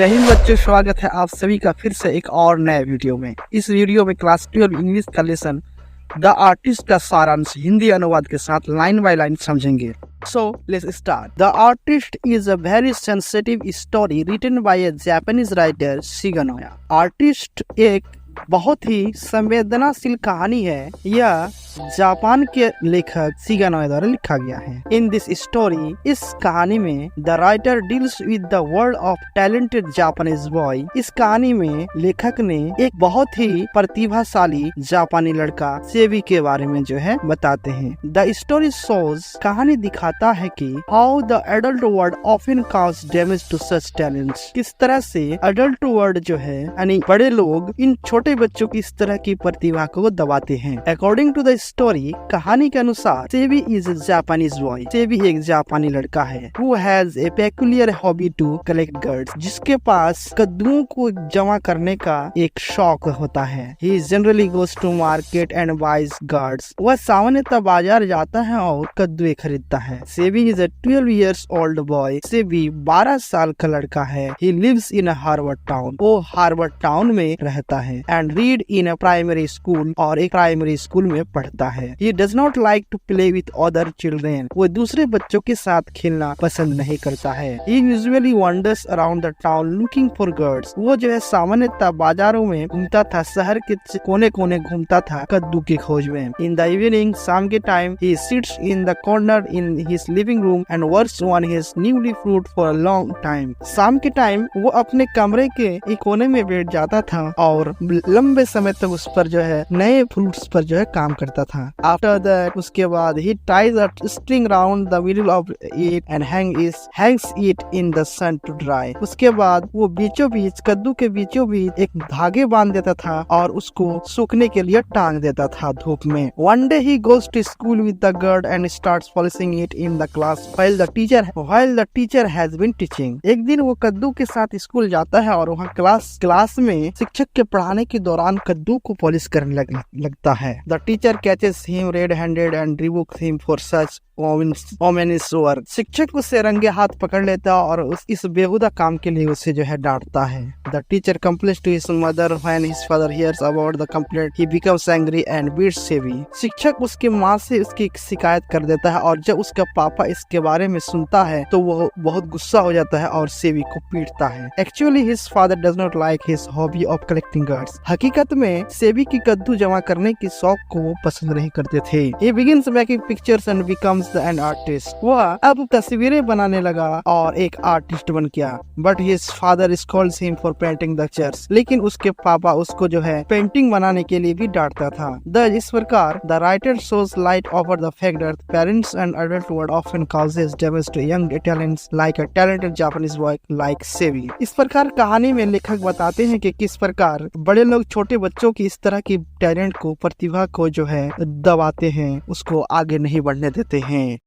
जय हिंद बच्चों, स्वागत है आप सभी का फिर से एक और नए वीडियो में। इस वीडियो में क्लास 12 इंग्लिश का लेसन द आर्टिस्ट का सारांश हिंदी अनुवाद के साथ लाइन बाय लाइन समझेंगे। So let's start. The Artist is a very sensitive story written by a Japanese writer Shigenoya. Artist एक बहुत ही संवेदनाशील कहानी है। यह जापान के लेखक शिगेनोया द्वारा लिखा गया है। इन दिस स्टोरी, इस कहानी में the writer deals with the world of talented Japanese boy. इस कहानी में लेखक ने एक बहुत ही प्रतिभाशाली जापानी लड़का सेबी के बारे में जो है बताते हैं। द स्टोरी शोज, कहानी दिखाता है कि how the adult world often cause damage to such talents. किस तरह से एडल्ट वर्ल्ड जो है यानी बड़े लोग इन छोटे बच्चों की इस तरह की प्रतिभा को दबाते हैं। अकॉर्डिंग टू द स्टोरी, कहानी के अनुसार Sebi is a Japanese boy. Sebi एक जापानी लड़का है who has a peculiar hobby to collect gourds, जिसके पास कद्दुओं को जमा करने का एक शौक होता है। He generally goes to market and buys gourds. वह सामान्यतः बाजार जाता है और कद्दुए खरीदता है। Sebi is a 12 years old boy. Sebi 12 साल का लड़का है। He lives in a Harvard town. वो हार्वर्ड टाउन में रहता है। And read in a primary school, और एक प्राइमरी स्कूल में पढ़ता है। He does not like to play with other children. वो दूसरे बच्चों के साथ खेलना पसंद नहीं करता है। He usually wanders around the town looking for girls. वो जो है सामान्यतः बाजारों में घूमता था, शहर के कोने कोने घूमता था कद्दू की खोज में। In the evening, शाम के time, he sits in the corner in his living room and works on his newly fruit for a long time. शाम के टाइम वो अपने कमरे के एक कोने में बैठ जाता था और लंबे समय तक उस पर जो है नए फ्रूट्स पर जो है काम करता था। After that, उसके बाद he ties a string round the middle of it and hangs it in the sun to dry. उसके बाद वो बीचों बीच, कद्दू के बीचों बीच एक धागे बांध देता था और उसको सूखने के लिए टांग देता था धूप में। One day he goes to school with the gourd and starts polishing it in the class while the teacher has been teaching. एक दिन वो कद्दू के साथ स्कूल जाता है और वहाँ क्लास में शिक्षक के पढ़ाने के दौरान कद्दू को पॉलिश करने लगता है। The teacher catches him red-handed and rebukes him for such ominous work. शिक्षक उसे रंगे हाथ पकड़ लेता है और इस बेहुदा काम के लिए उसे जो है डांटता है। The teacher complains to his mother. When his father hears about the complaint, he becomes angry and beats Sebi. शिक्षक उसके माँ से उसकी शिकायत कर देता है और जब उसका पापा इसके बारे में सुनता है तो वो बहुत गुस्सा हो जाता है और सेबी को पीटता है। Actually, his father does not like his hobby of collecting girds. हकीकत में सेबी की कद्दू जमा करने की शौक को वो पसंद नहीं करते थे। He begins making pictures and becomes an artist. वह अब तस्वीरें बनाने लगा और एक आर्टिस्ट बन गया। But his father scolds him for painting the church. लेकिन उसके पापा उसको जो है पेंटिंग बनाने के लिए भी डांटता था। इस प्रकार the writer shows light over the fact that parents and adult world often causes damage to young talents like a talented Japanese boy like Sebi. इस प्रकार कहानी में लेखक बताते हैं कि किस प्रकार बड़े लोग छोटे बच्चों की इस तरह की टैलेंट को, प्रतिभा को जो है दबाते हैं, उसको आगे नहीं बढ़ने देते हैं।